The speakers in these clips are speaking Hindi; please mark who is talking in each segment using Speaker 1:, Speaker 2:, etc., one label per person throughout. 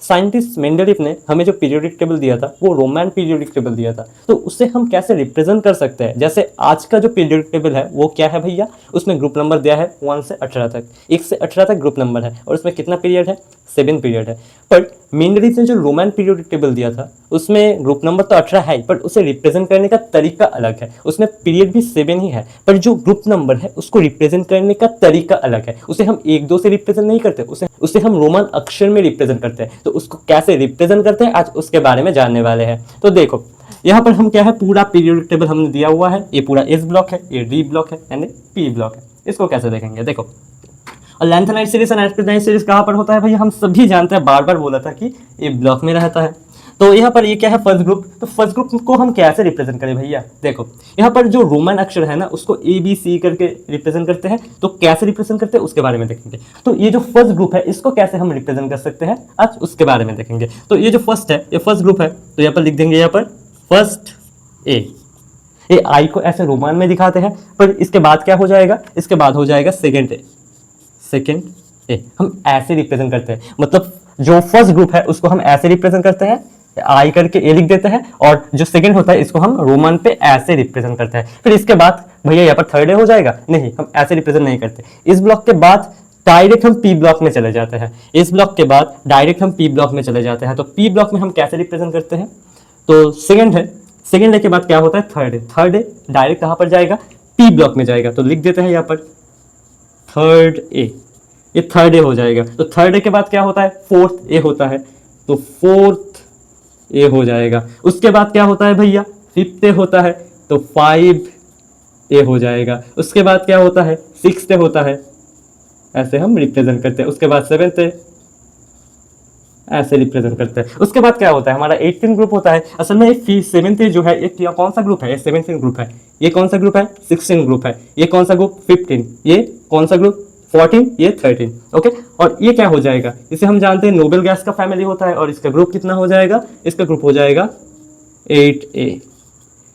Speaker 1: साइंटिस्ट मेंडलीफ ने हमें जो पीरियोडिक टेबल दिया था वो रोमन पीरियोडिक टेबल दिया था, तो उससे हम कैसे रिप्रेजेंट कर सकते हैं। जैसे आज का जो पीरियोडिक टेबल है वो क्या है भैया, उसमें ग्रुप नंबर दिया है 1 से 18 तक, 1 से 18 तक ग्रुप नंबर है और उसमें कितना पीरियड है, 7 पीरियड है। पर मेंडलीफ ने जो रोमन पीरियोडिक टेबल दिया था उसमें ग्रुप नंबर तो 18 है पर उसे रिप्रेजेंट करने का तरीका अलग है, उसमें पीरियड भी 7 ही है पर जो ग्रुप नंबर है उसको रिप्रेजेंट करने का तरीका अलग है। उसे हम 1 2 से रिप्रेजेंट नहीं करते, उसे हम रोमन अक्षर में रिप्रेजेंट करते हैं। तो उसको कैसे रिप्रेजेंट करते हैं आज उसके बारे में जानने वाले हैं। तो देखो यहाँ पर हम क्या है, पूरा पीरियोडिक टेबल हमने दिया हुआ है, ये पूरा एस ब्लॉक है, ये डी ब्लॉक है एंड पी ब्लॉक है। इसको कैसे देखेंगे, देखो और लेंथेनाइट सीरीज एंड एस्पेरिनाइट सीरीज कहाँ पर होता है भैया, हम सभी जानते हैं, बार बार बोला था कि ये ब्लॉक में रहता है। तो यहाँ पर ये क्या है, फर्स्ट ग्रुप। तो फर्स्ट ग्रुप को हम कैसे रिप्रेजेंट करें भैया, देखो यहाँ पर जो रोमन अक्षर है ना उसको ए बी सी करके रिप्रेजेंट करते हैं। तो कैसे रिप्रेजेंट करते हैं उसके बारे में देखेंगे। तो ये जो फर्स्ट ग्रुप है इसको कैसे हम रिप्रेजेंट कर सकते हैं आज उसके बारे में देखेंगे। तो ये जो फर्स्ट है ये फर्स्ट ग्रुप है, तो यहाँ पर लिख देंगे यहाँ पर फर्स्ट ए। ये आई को ऐसे रोमन में दिखाते हैं, पर इसके बाद क्या हो जाएगा, इसके बाद हो जाएगा सेकेंड ए, सेकेंड ए। हम ऐसे रिप्रेजेंट करते हैं, मतलब जो फर्स्ट ग्रुप है उसको हम ऐसे रिप्रेजेंट करते हैं, आई करके ए लिख देते हैं, और जो सेकंड होता है इसको हम रोमन पे ऐसे रिप्रेजेंट करते हैं। फिर इसके बाद भैया यहाँ पर थर्ड ए हो जाएगा, नहीं हम ऐसे रिप्रेजेंट नहीं करते। इस ब्लॉक के बाद डायरेक्ट हम पी ब्लॉक में चले जाते हैं, इस ब्लॉक के बाद डायरेक्ट हम पी ब्लॉक में चले जाते हैं। तो पी ब्लॉक में हम कैसे रिप्रेजेंट करते हैं, तो सेकंड है, सेकंड ए के बाद क्या होता है third A, third A direct कहाँ पर जाएगा, पी ब्लॉक में जाएगा। तो लिख देते हैं यहाँ पर थर्ड ए, ये थर्ड ए हो जाएगा। तो थर्ड ए के बाद क्या होता है, फोर्थ ए होता है, तो फोर्थ ए हो जाएगा। उसके बाद क्या होता है भैया, फिफ्थ ए होता है, तो 5 ए हो जाएगा। उसके बाद क्या होता है, 6th ए होता है, ऐसे हम रिप्रेजेंट करते हैं। उसके बाद 7th ए ऐसे रिप्रेजेंट करते हैं। उसके बाद क्या होता है, हमारा 18 ग्रुप होता है। असल में 7th ए जो है ये कौन सा ग्रुप है, ये 17 ग्रुप है। ये कौन सा ग्रुप है, 16 ग्रुप है। ये कौन सा ग्रुप, 15। ये कौन सा ग्रुप, 14। ये 13। ओके, और ये क्या हो जाएगा, इसे हम जानते हैं नोबेल गैस का फैमिली होता है, और इसका ग्रुप कितना हो जाएगा, इसका ग्रुप हो जाएगा 8A,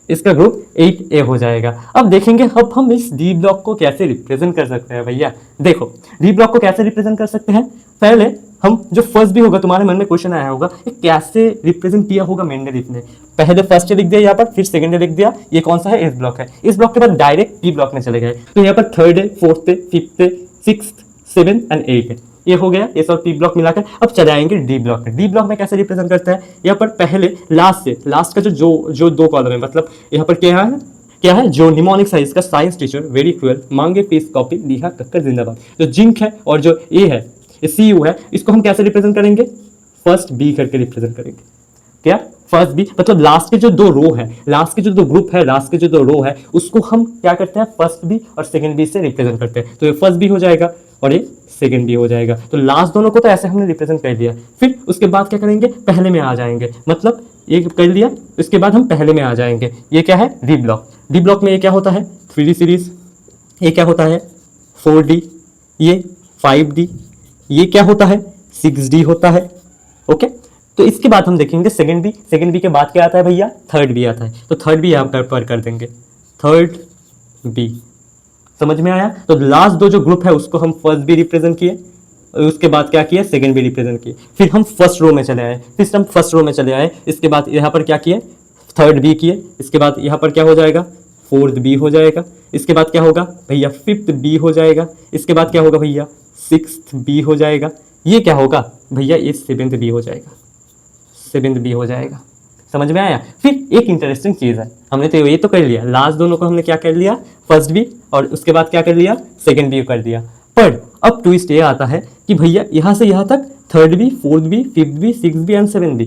Speaker 1: इसका ग्रुप 8A हो जाएगा। अब देखेंगे अब हम इस डी ब्लॉक को कैसे रिप्रेजेंट कर सकते हैं भैया। देखो डी ब्लॉक को कैसे रिप्रेजेंट कर सकते हैं, पहले हम जो फर्स्ट भी होगा, तुम्हारे मन में क्वेश्चन आया होगा ये कैसे रिप्रेजेंट किया होगा मेंडलीफ ने। पहले फर्स्ट लिख दिया यहाँ पर, फिर सेकंड लिख दिया, ये कौन सा है, इस ब्लॉक है। इस ब्लॉक के बाद डायरेक्ट डी ब्लॉक में चले गए, तो यहाँ पर थर्ड है, फोर्थ है, फिफ्थ है, 6th, 7th एंड 8th है। ये हो गया, ये सब पी ब्लॉक मिलाकर। अब चले आएंगे डी ब्लॉक में। डी ब्लॉक में कैसे रिप्रेजेंट करता है, यहाँ पर पहले लास्ट से लास्ट का जो 2 कॉलम है, मतलब यहाँ पर क्या है जो निमोनिक्स है, इसका साइंस टीचर वेरी क्रूअल, मांगे पीस कॉपी, लिहा कक्कर जिंदाबाद। जो जिंक है और जो ए है, सी यू है, इसको हम कैसे रिप्रेजेंट करेंगे, फर्स्ट बी करके रिप्रेजेंट करेंगे। क्या, फर्स्ट बी, मतलब लास्ट के जो 2 रो है, लास्ट के जो 2 ग्रुप है, लास्ट के जो 2 रो है, उसको हम क्या करते हैं, फर्स्ट बी और सेकंड बी से रिप्रेजेंट करते हैं। तो ये फर्स्ट बी हो जाएगा और ये सेकंड बी हो जाएगा। तो लास्ट दोनों को तो ऐसे हमने रिप्रेजेंट कर दिया। फिर उसके बाद क्या करेंगे, पहले में आ जाएंगे, मतलब ये कर लिया, उसके बाद हम पहले में आ जाएंगे। ये क्या है, डी ब्लॉक। डी ब्लॉक में ये क्या होता है, 3D सीरीज, ये क्या होता है 4D, ये 5D, ये क्या होता है 6D होता है। ओके, तो इसके बाद हम देखेंगे सेकंड बी। सेकंड बी के बाद क्या आता है भैया, थर्ड बी आता है। तो थर्ड बी यहाँ पर कर देंगे, थर्ड बी। समझ में आया। तो लास्ट 2 जो ग्रुप है उसको हम फर्स्ट बी रिप्रेजेंट किए, और उसके बाद क्या किया, सेकंड बी रिप्रेजेंट किए। फिर हम फर्स्ट रो में चले आए, इसके बाद यहाँ पर क्या किए, थर्ड बी किए। इसके बाद यहाँ पर क्या हो जाएगा, फोर्थ बी हो जाएगा। इसके बाद क्या होगा भैया, फिफ्थ बी हो जाएगा। इसके बाद क्या होगा भैया, 6th बी हो जाएगा। ये क्या होगा भैया, ये 7th बी हो जाएगा, 7th बी हो जाएगा। समझ में आया। फिर एक इंटरेस्टिंग चीज़ है, हमने तो ये तो कर लिया, लास्ट दोनों को हमने क्या कर लिया, फर्स्ट बी, और उसके बाद क्या कर लिया, सेकंड बी कर दिया। पर अब ट्विस्ट ये आता है कि भैया यहाँ से यहाँ तक third B, fourth B, fifth B, 6th B and 7th B.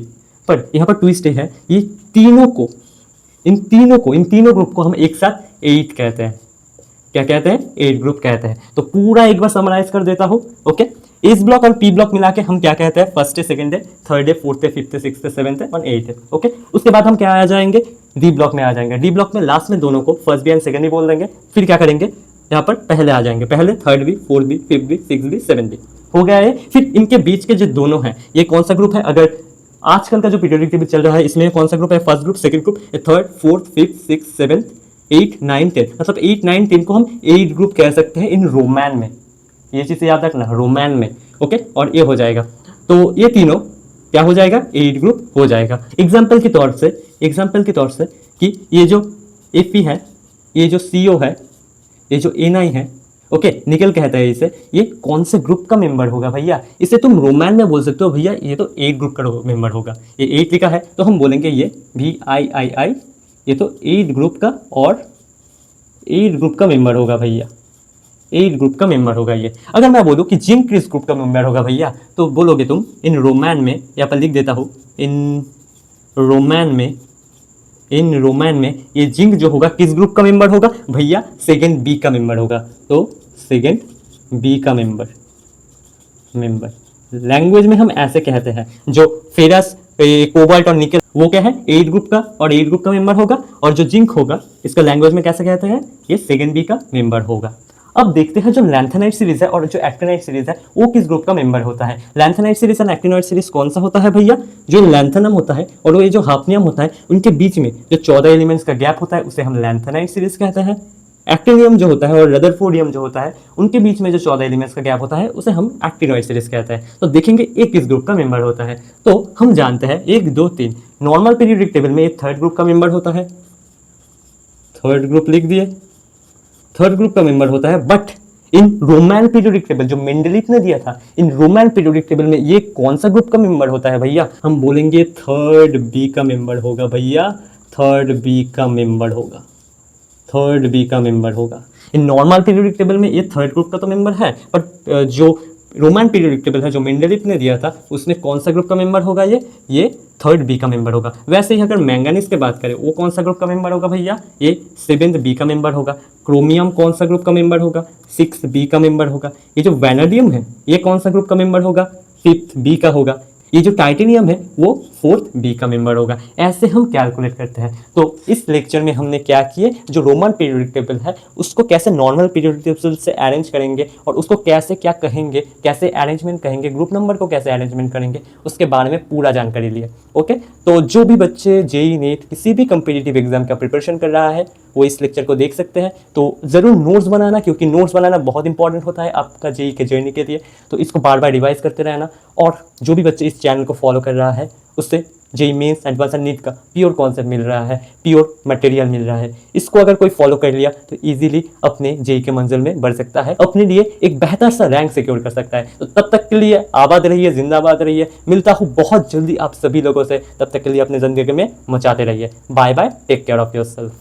Speaker 1: पर यहाँ पर ट्विस्ट ये है, ये तीनों को, इन तीनों ग्रुप को हम एक साथ 8 कहते हैं। क्या कहते हैं, 8 ग्रुप कहते हैं। तो पूरा एक बार समराइज कर देता हूँ। ओके, इस ब्लॉक और पी ब्लॉक मिला के हम क्या कहते हैं, फर्स्ट है, सेकंड है, थर्ड है, फोर्थ है, फिफ्थ है, 6th है, 7th है और 8th है। ओके, उसके बाद हम क्या आ जाएंगे, डी ब्लॉक में आ जाएंगे। डी ब्लॉक में लास्ट में दोनों को first B and second B बोल देंगे। फिर क्या करेंगे, यहाँ पर पहले आ जाएंगे, पहले third B, fourth B, fifth B, 6th B, 7th B हो गया है। फिर इनके बीच के जो दोनों हैं, ये कौन सा ग्रुप है, अगर आजकल का जो पीरियोडिक टेबल चल रहा है इसमें कौन सा ग्रुप है, first group, second group, third, fourth, fifth, 6th, 7th, 8, 9, 10, मतलब 8, 9, 10 को हम 8 ग्रुप कह सकते हैं इन रोमैन में। ये चीज़ याद रखना, रोमैन में। ओके, और ये हो जाएगा। तो ये तीनों क्या हो जाएगा, एट ग्रुप हो जाएगा। एग्जाम्पल के तौर से कि ये जो Fe है, ये जो CO है, ये जो Na है, ओके, निकल कहता है इसे, ये कौन से ग्रुप का मेंबर होगा भैया? इसे तुम रोमैन में बोल सकते हो भैया, ये तो एट ग्रुप का मेंबर होगा। ये एट लिखा है तो हम बोलेंगे ये VIII, ये तो एट ग्रुप का और एट ग्रुप का मेंबर होगा भैया, एट ग्रुप का मेंबर होगा ये। अगर मैं बोलूँ कि जिंक किस ग्रुप का मेंबर होगा भैया, तो बोलोगे तुम इन रोमैन में, यहाँ पर लिख देता हूँ, इन रोमैन में ये जिंक जो होगा किस ग्रुप का मेंबर होगा भैया? सेकंड बी का मेंबर होगा। तो सेकंड बी का मेंबर लैंग्वेज में हम ऐसे कहते हैं। जो फेरस, कोबाल्ट और निकल वो क्या है, एट ग्रुप का और एट ग्रुप का मेंबर होगा, और जो जिंक होगा इसका लैंग्वेज में कैसे कहते हैं, ये सेकंड बी का मेंबर होगा। अब देखते हैं जो लैंथेनाइट सीरीज है और जो एक्टिनाइट सीरीज है वो किस ग्रुप का मेंबर होता है। लैंथेनाइट सीरीज और एक्टिनाइट सीरीज कौन सा होता है भैया? जो लैंथेनम होता है और वो ये जो हाफनियम होता है, उनके बीच में जो 14 एलिमेंट्स का गैप होता है उसे हम लैंथेनाइट सीरीज कहते हैं। एक्टिनियम जो होता है और रदरफोर्डियम जो होता है, उनके बीच में जो 14 एलिमेंट्स का गैप होता है उसे हम एक्टिनॉइड सीरीज कहते हैं। तो देखेंगे एक किस ग्रुप का मेंबर होता है। तो हम जानते हैं 1 2 3 नॉर्मल पीरियोडिक टेबल में एक थर्ड ग्रुप का मेंबर होता है, थर्ड ग्रुप लिख दिए, थर्ड ग्रुप का मेंबर होता है। बट इन रोमैन पीरियोडिक टेबल जो मेंडलीफ ने दिया था, इन रोमैन पीरियोडिक टेबल में ये कौन सा ग्रुप का मेंबर होता है भैया? हम बोलेंगे थर्ड बी का मेंबर होगा भैया, थर्ड बी का मेंबर होगा, थर्ड बी का मेंबर होगा। इन नॉर्मल पीरियोडिक टेबल में ये थर्ड ग्रुप का तो मेंबर है, बट जो रोमन पीरियोडिक टेबल है जो मेंडलीफ ने दिया था उसमें कौन सा ग्रुप का मेंबर होगा? ये थर्ड बी का मेंबर होगा। वैसे ही अगर मैंगनीज की बात करें वो कौन सा ग्रुप का मेंबर होगा भैया? ये सेवेंथ बी का मेंबर होगा। क्रोमियम कौन सा ग्रुप का मेंबर होगा? सिक्स बी का मेंबर होगा। ये जो वैनेडियम है ये कौन सा ग्रुप का मेंबर होगा? फिफ्थ बी का होगा। ये जो टाइटेनियम है वो फोर्थ बी का मेंबर होगा। ऐसे हम कैलकुलेट करते हैं। तो इस लेक्चर में हमने क्या किए, जो रोमन पीरियोडिक टेबल है उसको कैसे नॉर्मल पीरियोडिक टेबल से अरेंज करेंगे और उसको कैसे क्या कहेंगे, कैसे अरेंजमेंट कहेंगे, ग्रुप नंबर को कैसे अरेंजमेंट करेंगे, उसके बारे में पूरा जानकारी लिए। ओके, तो जो भी बच्चे जेई नीट किसी भी कंपिटिटिव एग्जाम का प्रिपरेशन कर रहा है वो इस लेक्चर को देख सकते हैं। तो ज़रूर नोट्स बनाना, क्योंकि नोट्स बनाना बहुत इंपॉर्टेंट होता है आपका जेई के जर्नी के लिए। तो इसको बार बार रिवाइज करते रहना। और जो भी बच्चे इस चैनल को फॉलो कर रहा है उससे जेई मेंस एडवांस नीट का प्योर कॉन्सेप्ट मिल रहा है, प्योर मटेरियल मिल रहा है। इसको अगर कोई फॉलो कर लिया तो इजीली अपने जेई के मंजिल में बढ़ सकता है, अपने लिए एक बेहतर सा रैंक सिक्योर कर सकता है। तो तब तक के लिए आबाद रहिए, जिंदाबाद रहिए। मिलता हूँ बहुत जल्दी आप सभी लोगों से, तब तक के लिए अपने जिंदगी में मचाते रहिए। Bye bye, take care of yourself.